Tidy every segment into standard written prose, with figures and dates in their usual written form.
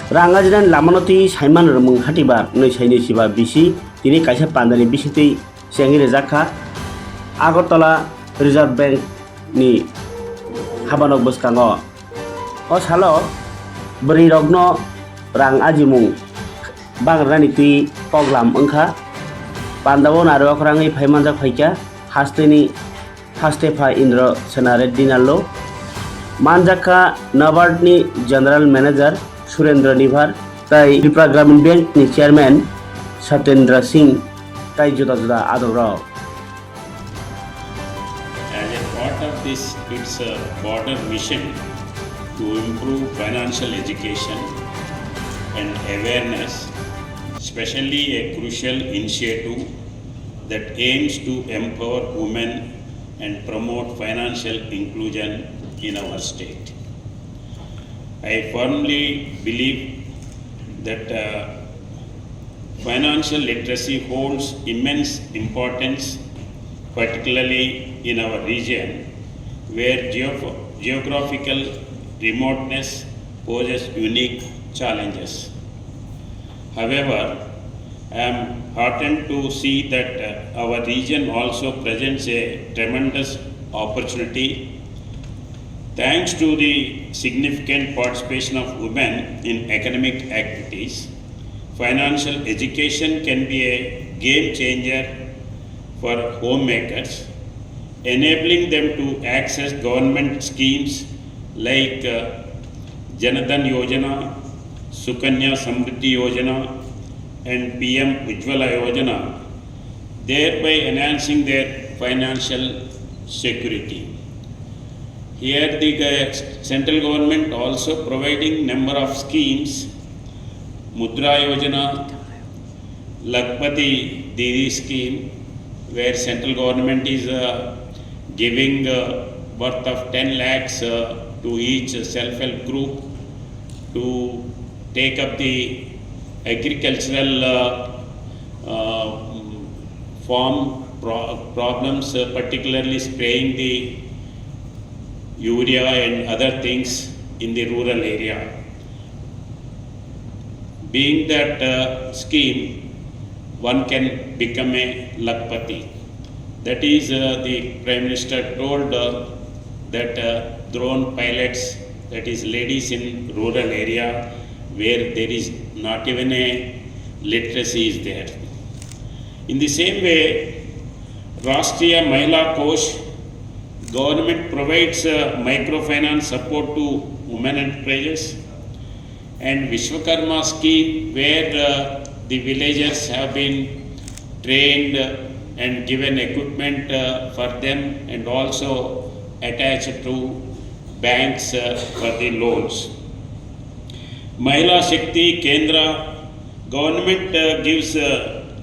Rangajiran Lamanoti Simon Ramung Hatiba, no Chinese Shiba BC, Tini Kasha Pandani BCT, Shangi Zaka, Agotala Reserve Bank ni Habanok Buskango. Os halo, Beri Rogno Rang Ajimung, Bang Raniti, Poglam Unka, Pandawo Naro Rangi Paimanza Paika, Hasteni, Hastepa Indro Senaret Dinalo, Manjaka Nabardni General Manager, Surendra Nivar, Tai Tripura Gramin Bank ni Chairman, Satendra Singh, Tai Juda Juda Adorao. As a part of this, its broader mission to improve financial education and awareness, especially a crucial initiative that aims to empower women and promote financial inclusion in our state. I firmly believe that financial literacy holds immense importance, particularly in our region where geographical remoteness poses unique challenges. However, I am heartened to see that our region also presents a tremendous opportunity. Thanks to the significant participation of women in academic activities, financial education can be a game changer for homemakers, enabling them to access government schemes like Janadhan Yojana, Sukanya Samriddhi Yojana, and PM Ujjwala Yojana, thereby enhancing their financial security. Here the central government also providing number of schemes, Mudra Yojana, Lakpati Didi scheme, where central government is giving worth of 10 lakhs to each self-help group to take up the agricultural farm problems, particularly spraying the urea and other things in the rural area. Being that scheme, one can become a Lakpati. That is, the Prime Minister told that drone pilots, that is ladies in rural area where there is not even a literacy is there. In the same way, Rashtriya Mahila Kosh, government provides microfinance support to women enterprises, and Vishwakarma scheme where the villagers have been trained and given equipment for them and also attached to banks for the loans. Mahila Shakti Kendra, government gives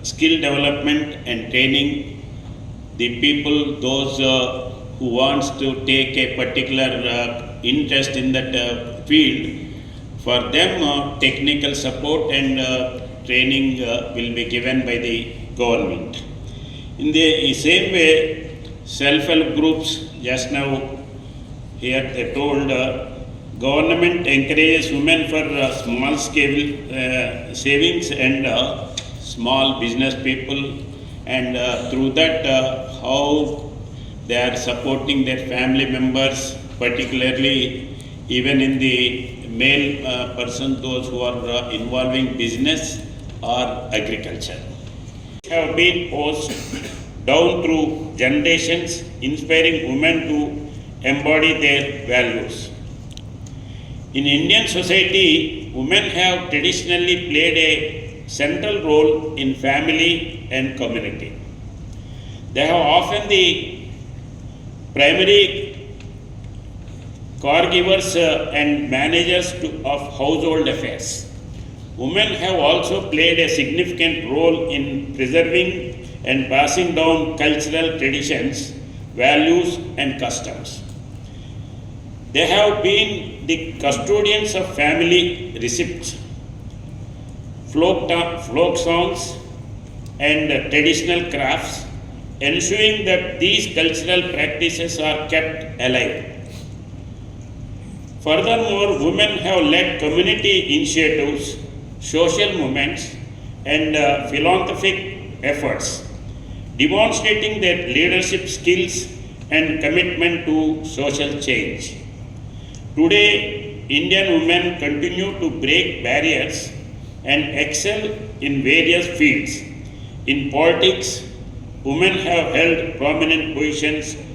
skill development and training the people, those who wants to take a particular interest in that field. For them, technical support and training will be given by the government. In the same way, self-help groups, just now here they told, government encourages women for small scale savings and small business people, and through that how they are supporting their family members, particularly even in the male person, those who are involving business or agriculture. Have been passed down through generations, inspiring women to embody their values. In Indian society, women have traditionally played a central role in family and community. They have often the primary caregivers and managers of household affairs. Women have also played a significant role in preserving and passing down cultural traditions, values, and customs. They have been the custodians of family receipts, folk songs, and traditional crafts, ensuring that these cultural practices are kept alive. Furthermore, women have led community initiatives, social movements, and philanthropic efforts, demonstrating their leadership skills and commitment to social change. Today, Indian women continue to break barriers and excel in various fields. In politics, women have held prominent positions